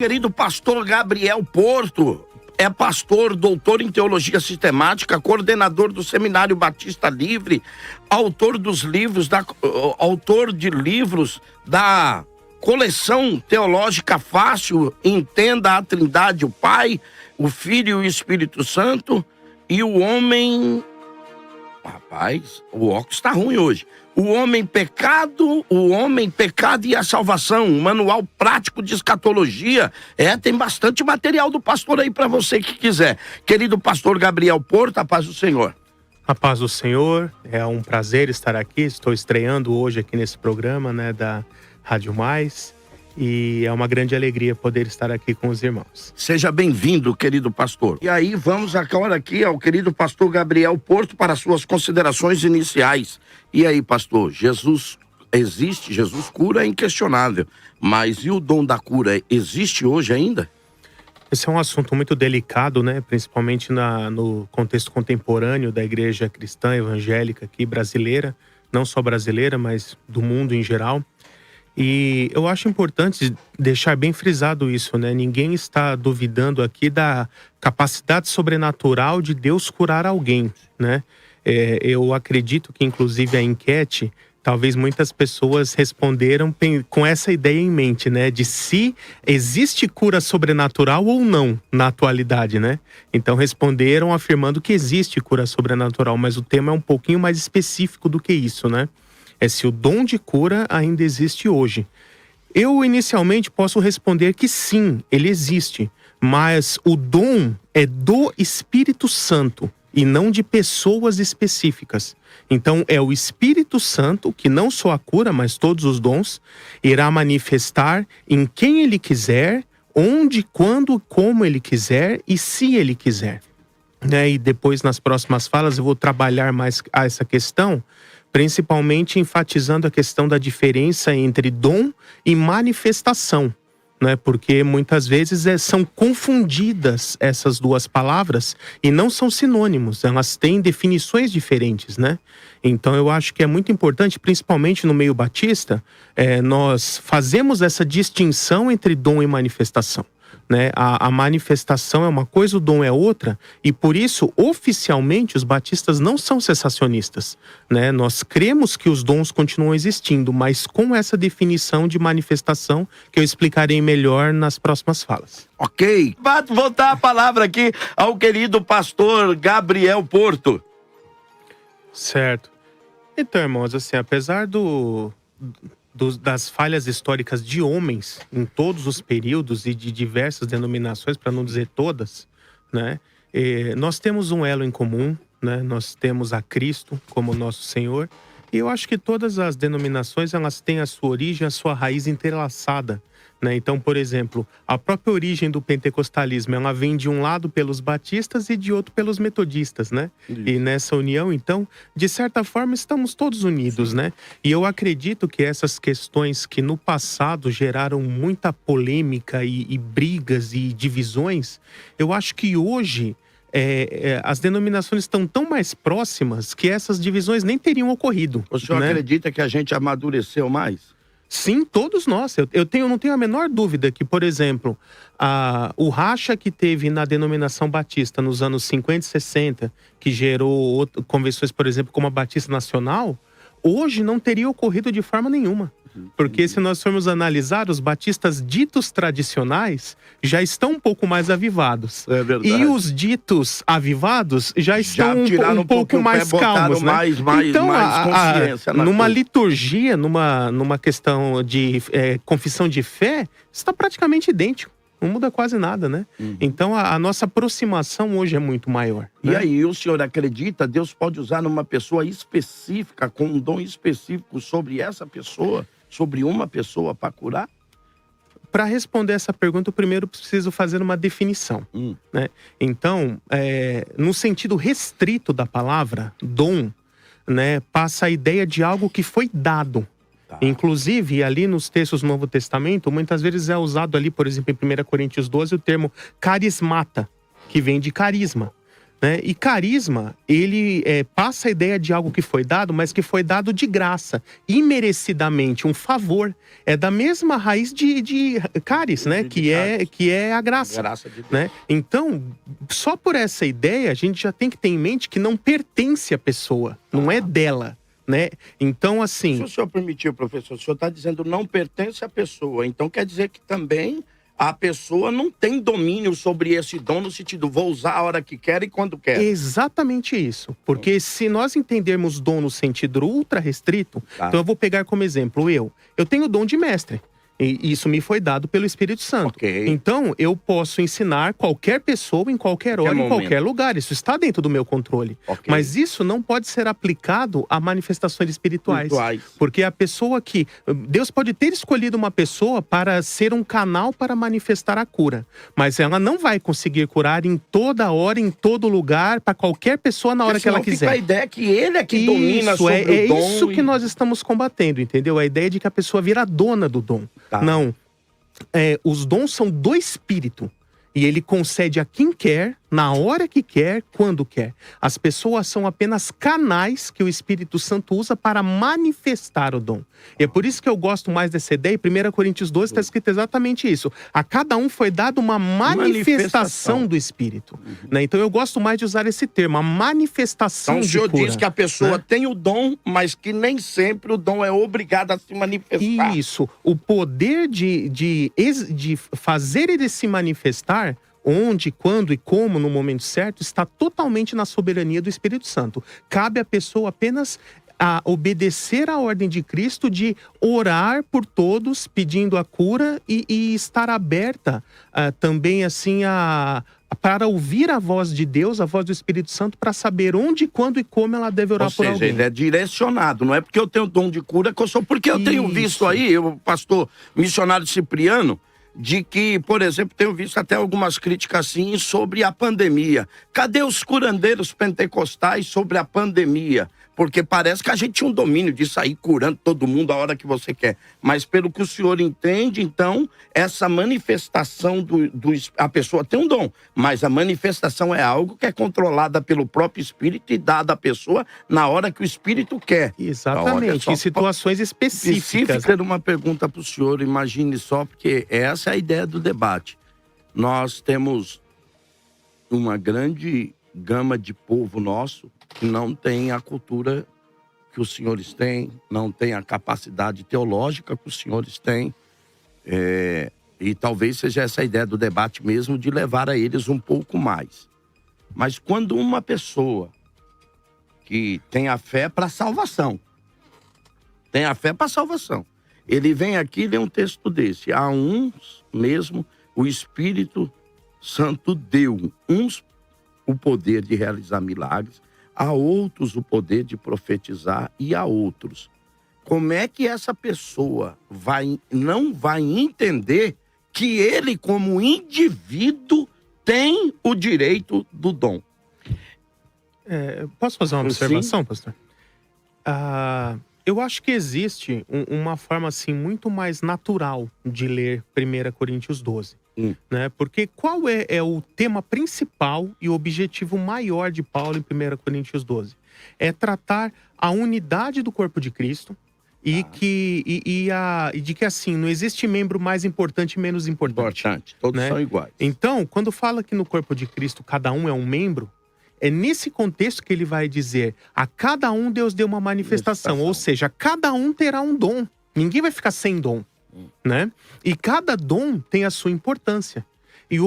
Querido pastor Gabriel Porto, é pastor, doutor em teologia sistemática, coordenador do Seminário Batista Livre, autor de livros da coleção teológica Fácil, Entenda a Trindade, o Pai, o Filho e o Espírito Santo, e o homem... Rapaz, o óculos está ruim hoje. O Homem, Pecado e a Salvação, um manual prático de escatologia. Tem bastante material do pastor aí para você que quiser. Querido pastor Gabriel Porto, a paz do Senhor. A paz do Senhor, é um prazer estar aqui. Estou estreando hoje aqui nesse programa, da Rádio Mais. E é uma grande alegria poder estar aqui com os irmãos. Seja bem-vindo, querido pastor. E aí, vamos agora aqui ao querido pastor Gabriel Porto para suas considerações iniciais. E aí, pastor, Jesus existe, Jesus cura, é inquestionável. Mas e o dom da cura existe hoje ainda? Esse é um assunto muito delicado, principalmente no contexto contemporâneo da igreja cristã evangélica aqui brasileira. Não só brasileira, mas do mundo em geral. E eu acho importante deixar bem frisado isso, Ninguém está duvidando aqui da capacidade sobrenatural de Deus curar alguém, Eu acredito que, inclusive, a enquete, talvez muitas pessoas responderam com essa ideia em mente, de se existe cura sobrenatural ou não na atualidade, Então responderam afirmando que existe cura sobrenatural, mas o tema é um pouquinho mais específico do que isso, É se o dom de cura ainda existe hoje. Eu, inicialmente, posso responder que sim, ele existe. Mas o dom é do Espírito Santo e não de pessoas específicas. Então, é o Espírito Santo, que não só a cura, mas todos os dons, irá manifestar em quem ele quiser, onde, quando, como ele quiser e se ele quiser. E depois, nas próximas falas, eu vou trabalhar mais essa questão, principalmente enfatizando a questão da diferença entre dom e manifestação, Porque muitas vezes são confundidas essas duas palavras e não são sinônimos, elas têm definições diferentes, Então eu acho que é muito importante, principalmente no meio batista, nós fazemos essa distinção entre dom e manifestação. A manifestação é uma coisa, o dom é outra, e por isso, oficialmente, os batistas não são cessacionistas, Nós cremos que os dons continuam existindo, mas com essa definição de manifestação que eu explicarei melhor nas próximas falas. Ok. Vou voltar a palavra aqui ao querido pastor Gabriel Porto. Certo. Então, irmãos, apesar das falhas históricas de homens em todos os períodos e de diversas denominações, para não dizer todas, nós temos um elo em comum, Nós temos a Cristo como nosso Senhor, e eu acho que todas as denominações elas têm a sua origem, a sua raiz entrelaçada. Então, por exemplo, a própria origem do pentecostalismo, ela vem de um lado pelos batistas e de outro pelos metodistas, E nessa união, então, de certa forma, estamos todos unidos, E eu acredito que essas questões que no passado geraram muita polêmica e brigas e divisões, eu acho que hoje as denominações estão tão mais próximas que essas divisões nem teriam ocorrido. O senhor acredita que a gente amadureceu mais? Sim, todos nós. Eu não tenho a menor dúvida que, por exemplo, o racha que teve na denominação batista nos anos 50 e 60, que gerou convenções, por exemplo, como a Batista Nacional, hoje não teria ocorrido de forma nenhuma. Porque se nós formos analisar, os batistas ditos tradicionais já estão um pouco mais avivados. É verdade. E os ditos avivados já estão um pouco mais calmos, Então, mais consciência numa liturgia, numa questão de confissão de fé, está praticamente idêntico. Não muda quase nada, Então, a nossa aproximação hoje é muito maior. E aí, o senhor acredita, Deus pode usar numa pessoa específica, com um dom específico sobre essa pessoa, sobre uma pessoa para curar? Para responder essa pergunta, eu primeiro preciso fazer uma definição. Então, no sentido restrito da palavra, dom, passa a ideia de algo que foi dado. Inclusive, ali nos textos do Novo Testamento, muitas vezes é usado ali, por exemplo, em 1 Coríntios 12, o termo carismata, que vem de carisma. né? E carisma, ele passa a ideia de algo que foi dado, mas que foi dado de graça, imerecidamente, um favor. É da mesma raiz de caris, né? Que é a graça. Graça de Deus. Né? Então, só por essa ideia, a gente já tem que ter em mente que não pertence à pessoa, não é dela. Né? Então, assim... Se o senhor permitir, professor, o senhor está dizendo não pertence à pessoa. Então quer dizer que também a pessoa não tem domínio sobre esse dom no sentido, vou usar a hora que quer e quando quer. Exatamente isso. Porque se nós entendermos dom no sentido ultra restrito, então eu vou pegar como exemplo eu tenho o dom de mestre. E isso me foi dado pelo Espírito Santo. Ok. Então, eu posso ensinar qualquer pessoa, em qualquer hora, em qualquer lugar. Isso está dentro do meu controle. Ok. Mas isso não pode ser aplicado a manifestações espirituais. Porque a pessoa que... Deus pode ter escolhido uma pessoa para ser um canal para manifestar a cura. Mas ela não vai conseguir curar em toda hora, em todo lugar, para qualquer pessoa na hora que ela quiser. Fica a ideia que ele é que domina sobre o dom. É isso que nós estamos combatendo, entendeu? A ideia de que a pessoa vira dona do dom. Não. Os dons são do Espírito. E ele concede a quem quer, na hora que quer, quando quer. As pessoas são apenas canais que o Espírito Santo usa para manifestar o dom. E é por isso que eu gosto mais dessa ideia. Em 1 Coríntios 12 está escrito exatamente isso. A cada um foi dada uma manifestação do Espírito. Né? Então eu gosto mais de usar esse termo, a manifestação de cura. Então o senhor diz que a pessoa tem o dom, mas que nem sempre o dom é obrigado a se manifestar. Isso. O poder de fazer ele se manifestar, onde, quando e como, no momento certo, está totalmente na soberania do Espírito Santo. Cabe à pessoa apenas a obedecer à ordem de Cristo de orar por todos, pedindo a cura e estar aberta também assim para ouvir a voz de Deus, a voz do Espírito Santo, para saber onde, quando e como ela deve orar por alguém. Ele é direcionado, não é porque eu tenho dom de cura que eu sou... Porque eu tenho visto aí, o pastor missionário Cipriano, de que, por exemplo, tenho visto até algumas críticas assim sobre a pandemia. Cadê os curandeiros pentecostais sobre a pandemia? Porque parece que a gente tinha um domínio de sair curando todo mundo a hora que você quer. Mas pelo que o senhor entende, então, essa manifestação a pessoa tem um dom, mas a manifestação é algo que é controlada pelo próprio Espírito e dada à pessoa na hora que o Espírito quer. Exatamente, em situações específicas. Ter uma pergunta para o senhor, imagine só, porque essa é a ideia do debate. Nós temos uma grande gama de povo nosso que não tem a cultura que os senhores têm, não tem a capacidade teológica que os senhores têm. E talvez seja essa a ideia do debate mesmo, de levar a eles um pouco mais. Mas quando uma pessoa que tem a fé para salvação, ele vem aqui e lê um texto desse. A uns mesmo o Espírito Santo deu, uns o poder de realizar milagres, a outros o poder de profetizar e a outros. Como é que essa pessoa não vai entender que ele, como indivíduo, tem o direito do dom? Posso fazer uma observação, pastor? Eu acho que existe uma forma assim muito mais natural de ler 1 Coríntios 12. Né? Porque qual é o tema principal e o objetivo maior de Paulo em 1 Coríntios 12? É tratar a unidade do corpo de Cristo e de que assim, não existe membro mais importante e menos importante. Todos são iguais. Então, quando fala que no corpo de Cristo cada um é um membro, é nesse contexto que ele vai dizer: a cada um Deus deu uma manifestação. Ou seja, cada um terá um dom. Ninguém vai ficar sem dom. Né? E cada dom tem a sua importância. E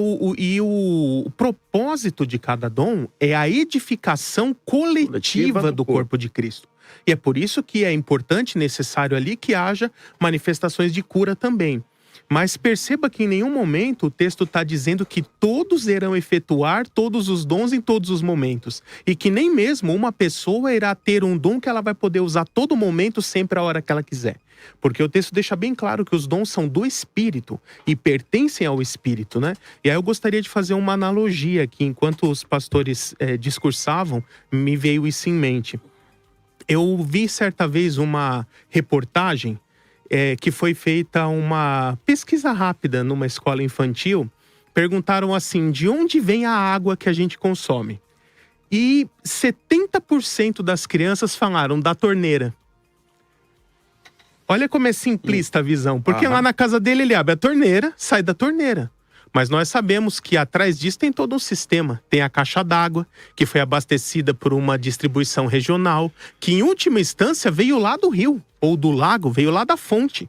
o propósito de cada dom é a edificação coletiva do corpo de Cristo. E é por isso que é importante, necessário ali, que haja manifestações de cura também. Mas perceba que em nenhum momento o texto está dizendo que todos irão efetuar todos os dons em todos os momentos. E que nem mesmo uma pessoa irá ter um dom que ela vai poder usar todo momento, sempre a hora que ela quiser. Porque o texto deixa bem claro que os dons são do Espírito e pertencem ao Espírito, né? E aí eu gostaria de fazer uma analogia aqui. Enquanto os pastores discursavam, me veio isso em mente. Eu vi certa vez uma reportagem que foi feita uma pesquisa rápida numa escola infantil. Perguntaram assim: de onde vem a água que a gente consome? E 70% das crianças falaram da torneira. Olha como é simplista a visão. Porque lá na casa dele ele abre a torneira, sai da torneira. Mas nós sabemos que atrás disso tem todo um sistema. Tem a caixa d'água, que foi abastecida por uma distribuição regional, que em última instância veio lá do rio, ou do lago, veio lá da fonte.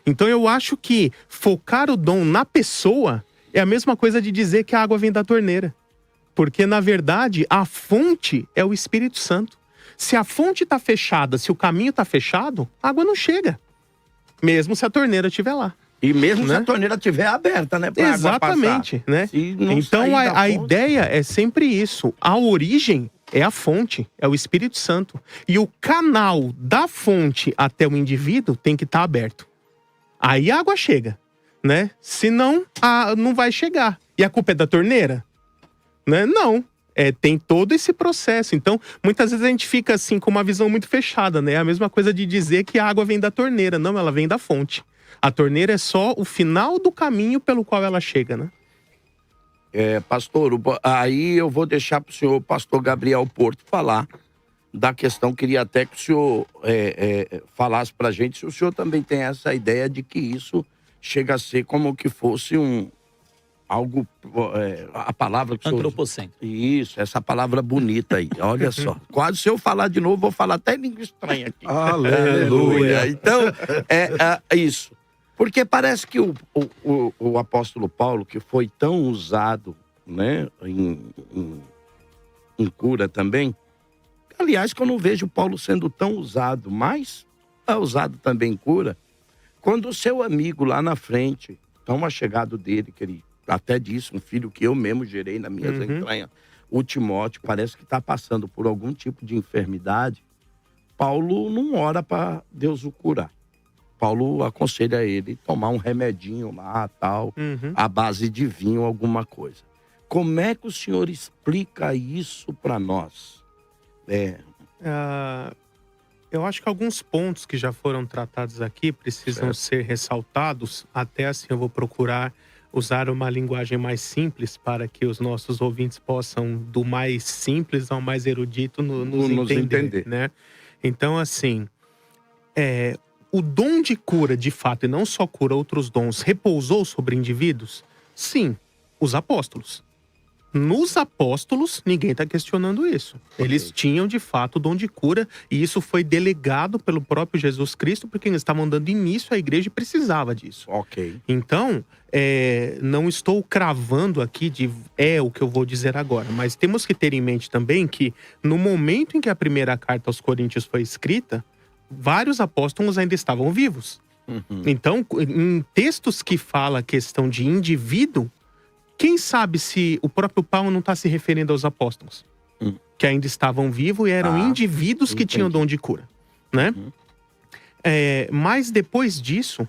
Então eu acho que focar o dom na pessoa é a mesma coisa de dizer que a água vem da torneira. Porque, na verdade, a fonte é o Espírito Santo. Se a fonte está fechada, se o caminho está fechado, a água não chega. Mesmo se a torneira estiver lá. E mesmo se né? a torneira estiver aberta, né? Exatamente, né? Então a ideia é sempre isso. A origem é a fonte, é o Espírito Santo. E o canal da fonte até o indivíduo tem que estar aberto. Aí a água chega, né? Senão, não vai chegar. E a culpa é da torneira? Né? Não. Tem todo esse processo. Então, muitas vezes a gente fica assim com uma visão muito fechada, né? É a mesma coisa de dizer que a água vem da torneira. Não, ela vem da fonte. A torneira é só o final do caminho pelo qual ela chega, né? Pastor, aí eu vou deixar para o senhor, pastor Gabriel Porto, falar da questão. Queria até que o senhor falasse para a gente se o senhor também tem essa ideia de que isso chega a ser como que fosse algo, a palavra que o senhor... Antropocêntrico. Isso, essa palavra bonita aí, olha só. Quase se eu falar de novo, vou falar até língua estranha aqui. Aleluia. Então, isso. Porque parece que o apóstolo Paulo, que foi tão usado, né, em cura também, aliás, que eu não vejo Paulo sendo tão usado, mas é usado também em cura, quando o seu amigo lá na frente, tão achegado dele, que ele até disse, um filho que eu mesmo gerei na minha entranha, o Timóteo, parece que está passando por algum tipo de enfermidade, Paulo não ora para Deus o curar. Paulo aconselha ele tomar um remedinho lá, tal, à base de vinho, alguma coisa. Como é que o senhor explica isso para nós? Eu acho que alguns pontos que já foram tratados aqui precisam ser ressaltados. Até assim eu vou procurar usar uma linguagem mais simples para que os nossos ouvintes possam, do mais simples ao mais erudito, nos entender. Né? Então, assim, o dom de cura, de fato, e não só cura, outros dons, repousou sobre indivíduos? Sim, os apóstolos. Nos apóstolos, ninguém está questionando isso. Eles tinham, de fato, o dom de cura, e isso foi delegado pelo próprio Jesus Cristo, porque eles estavam dando início à igreja e precisava disso. Então, não estou cravando aqui o que eu vou dizer agora, mas temos que ter em mente também que, no momento em que a primeira carta aos Coríntios foi escrita, vários apóstolos ainda estavam vivos. Então, em textos que fala a questão de indivíduo, quem sabe se o próprio Paulo não está se referindo aos apóstolos, que ainda estavam vivos e eram indivíduos que tinham dom de cura, né? Mas depois disso,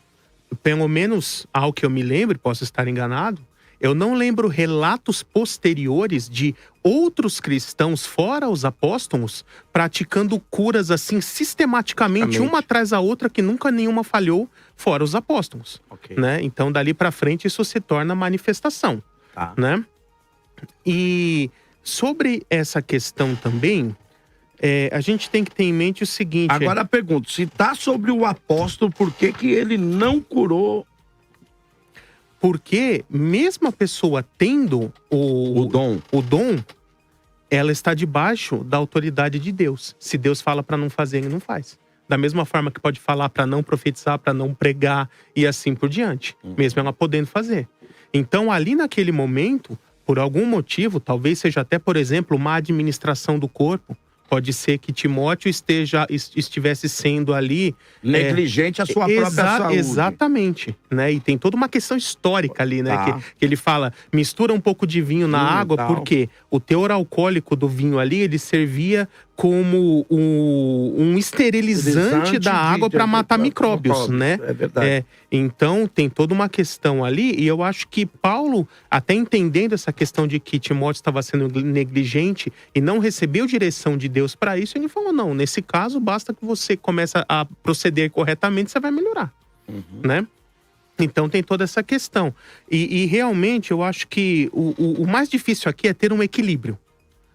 pelo menos ao que eu me lembro, posso estar enganado, eu não lembro relatos posteriores de outros cristãos, fora os apóstolos, praticando curas assim sistematicamente, uma atrás da outra, que nunca nenhuma falhou, fora os apóstolos. Né? Então, dali para frente, isso se torna manifestação. Né? E sobre essa questão também, a gente tem que ter em mente o seguinte... Agora pergunto, se está sobre o apóstolo, por que ele não curou? Porque mesmo a pessoa tendo o dom, ela está debaixo da autoridade de Deus. Se Deus fala para não fazer, ele não faz. Da mesma forma que pode falar para não profetizar, para não pregar e assim por diante. Mesmo ela podendo fazer. Então, ali naquele momento, por algum motivo, talvez seja até, por exemplo, uma administração do corpo, pode ser que Timóteo estivesse sendo ali... negligente a sua própria saúde. Exatamente. Né? E tem toda uma questão histórica ali, né? Que ele fala, mistura um pouco de vinho na água, porque o teor alcoólico do vinho ali, ele servia como um esterilizante da água para matar micróbios, né? É verdade. Então, tem toda uma questão ali, e eu acho que Paulo, até entendendo essa questão de que Timóteo estava sendo negligente e não recebeu direção de Deus para isso, ele falou, não, nesse caso, basta que você comece a proceder corretamente, você vai melhorar, né? Então, tem toda essa questão. E realmente, eu acho que o mais difícil aqui é ter um equilíbrio.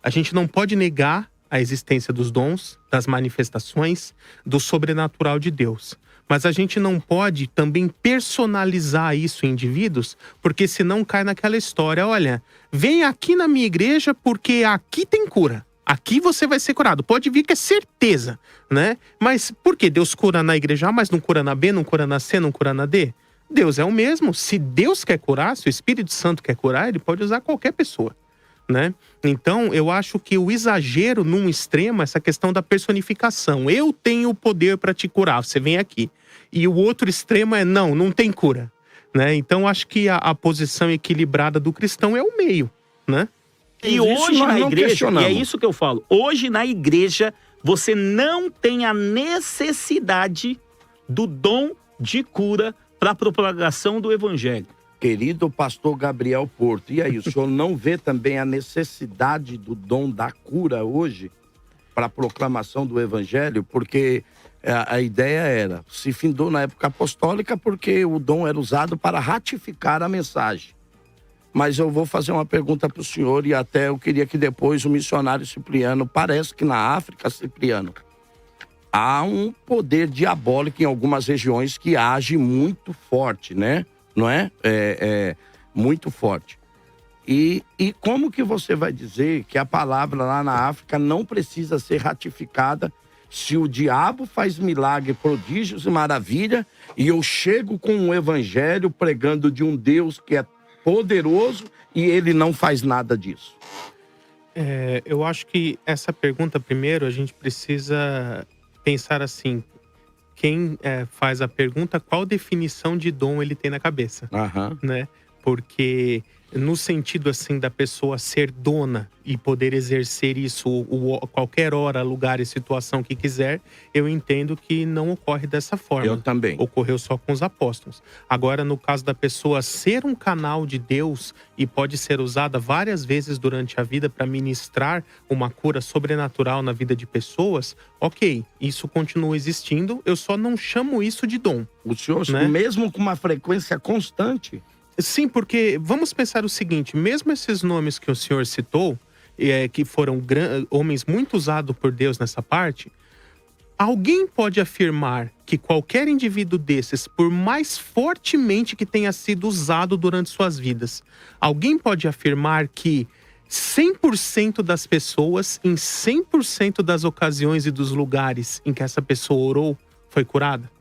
A gente não pode negar a existência dos dons, das manifestações, do sobrenatural de Deus. Mas a gente não pode também personalizar isso em indivíduos, porque senão cai naquela história, olha, vem aqui na minha igreja porque aqui tem cura. Aqui você vai ser curado. Pode vir que é certeza, né? Mas por que Deus cura na igreja A, mas não cura na B, não cura na C, não cura na D? Deus é o mesmo. Se Deus quer curar, se o Espírito Santo quer curar, ele pode usar qualquer pessoa, né? Então, eu acho que o exagero num extremo, essa questão da personificação. Eu tenho o poder para te curar, você vem aqui. E o outro extremo é, não tem cura, né? Então, acho que a posição equilibrada do cristão é o meio, né? E hoje na igreja, e é isso que eu falo, hoje na igreja, você não tem a necessidade do dom de cura para a propagação do evangelho. Querido pastor Gabriel Porto, e aí, o senhor não vê também a necessidade do dom da cura hoje para a proclamação do evangelho? Porque a ideia era, se findou na época apostólica porque o dom era usado para ratificar a mensagem. Mas eu vou fazer uma pergunta para o senhor e até eu queria que depois o missionário Cipriano, parece que na África, Cipriano, há um poder diabólico em algumas regiões que age muito forte, né? Não é? Muito forte. E como que você vai dizer que a palavra lá na África não precisa ser ratificada se o diabo faz milagre, prodígios e maravilha e eu chego com um evangelho pregando de um Deus que é poderoso e ele não faz nada disso? Eu acho que essa pergunta, primeiro, a gente precisa pensar assim, quem faz a pergunta, qual definição de dom ele tem na cabeça, né? Porque no sentido assim da pessoa ser dona e poder exercer isso qualquer hora, lugar e situação que quiser, eu entendo que não ocorre dessa forma. Eu também. Ocorreu só com os apóstolos. Agora, no caso da pessoa ser um canal de Deus e pode ser usada várias vezes durante a vida para ministrar uma cura sobrenatural na vida de pessoas, ok, isso continua existindo, eu só não chamo isso de dom. O senhor, né? Mesmo com uma frequência constante? Sim, porque vamos pensar o seguinte, mesmo esses nomes que o senhor citou, que foram homens muito usados por Deus nessa parte, alguém pode afirmar que qualquer indivíduo desses, por mais fortemente que tenha sido usado durante suas vidas, alguém pode afirmar que 100% das pessoas, em 100% das ocasiões e dos lugares em que essa pessoa orou, foi curada?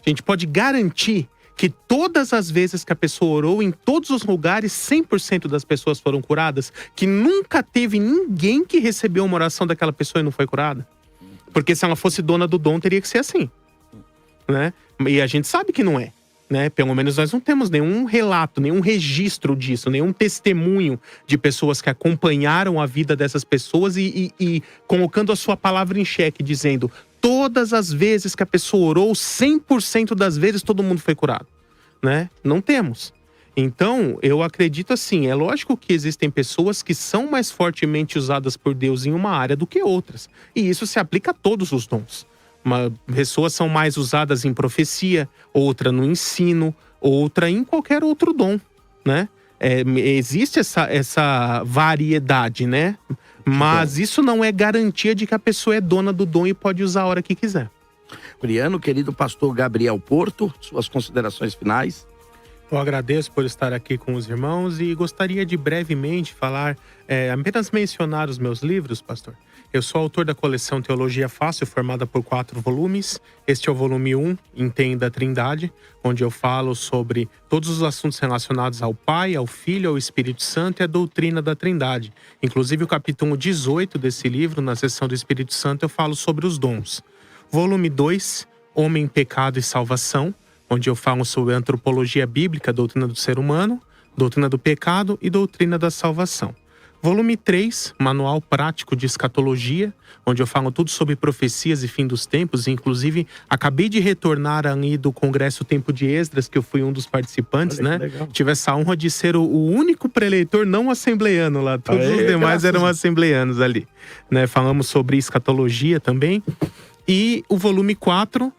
A gente pode garantir que todas as vezes que a pessoa orou, em todos os lugares, 100% das pessoas foram curadas? Que nunca teve ninguém que recebeu uma oração daquela pessoa e não foi curada? Porque se ela fosse dona do dom, teria que ser assim, né? E a gente sabe que não é, né? Pelo menos nós não temos nenhum relato, nenhum registro disso, nenhum testemunho de pessoas que acompanharam a vida dessas pessoas e colocando a sua palavra em xeque, dizendo: todas as vezes que a pessoa orou, 100% das vezes todo mundo foi curado, né? Não temos. Então, eu acredito assim, é lógico que existem pessoas que são mais fortemente usadas por Deus em uma área do que outras. E isso se aplica a todos os dons. Pessoas são mais usadas em profecia, outra no ensino, outra em qualquer outro dom, né? Existe essa variedade, né? Mas isso não é garantia de que a pessoa é dona do dom e pode usar a hora que quiser. Cipriano, querido pastor Gabriel Porto, suas considerações finais. Eu agradeço por estar aqui com os irmãos e gostaria de brevemente falar, apenas mencionar os meus livros, pastor. Eu sou autor da coleção Teologia Fácil, formada por 4 volumes. Este é o volume 1, Entenda a Trindade, onde eu falo sobre todos os assuntos relacionados ao Pai, ao Filho, ao Espírito Santo e à doutrina da Trindade. Inclusive o capítulo 18 desse livro, na seção do Espírito Santo, eu falo sobre os dons. Volume 2, Homem, Pecado e Salvação, onde eu falo sobre antropologia bíblica, doutrina do ser humano, doutrina do pecado e doutrina da salvação. Volume 3, Manual Prático de Escatologia, onde eu falo tudo sobre profecias e fim dos tempos. Inclusive, acabei de retornar ali do Congresso Tempo de Esdras, que eu fui um dos participantes, né? Legal. Tive essa honra de ser o único preleitor não assembleano lá. Todos os demais eram assembleanos ali, né? Falamos sobre escatologia também. E o volume 4,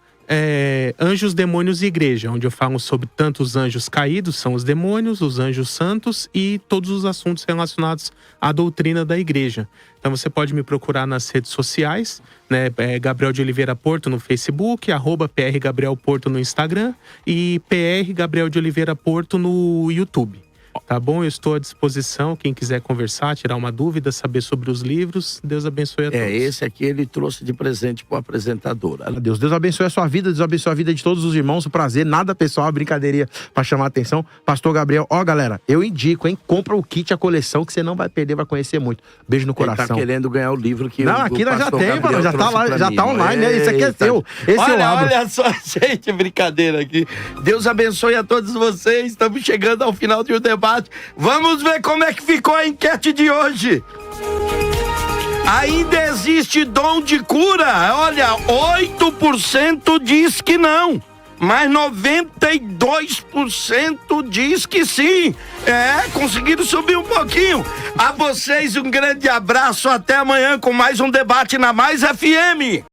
Anjos, Demônios e Igreja, onde eu falo sobre tanto os anjos caídos, são os demônios, os anjos santos e todos os assuntos relacionados à doutrina da igreja. Então você pode me procurar nas redes sociais, né? Gabriel de Oliveira Porto no Facebook, @PR Gabriel Porto no Instagram e PR Gabriel de Oliveira Porto no YouTube. Tá bom? Eu estou à disposição. Quem quiser conversar, tirar uma dúvida, saber sobre os livros, Deus abençoe a todos. Esse aqui ele trouxe de presente pro apresentador. Deus abençoe a sua vida, Deus abençoe a vida de todos os irmãos. O prazer, nada pessoal, uma brincadeirinha pra chamar a atenção. Pastor Gabriel, galera, eu indico, hein? Compra o kit, a coleção, que você não vai perder, vai conhecer muito. Beijo no coração. Ele tá querendo ganhar o livro que não, aqui nós já tem, mano, já tá lá, já tá online, né? Esse aqui é seu. Olha só, gente, brincadeira aqui. Deus abençoe a todos vocês. Estamos chegando ao final de um debate. Vamos ver como é que ficou a enquete de hoje. Ainda existe dom de cura? Olha, 8% diz que não, mas 92% diz que sim. Conseguiram subir um pouquinho. A vocês um grande abraço, até amanhã com mais um debate na Mais FM.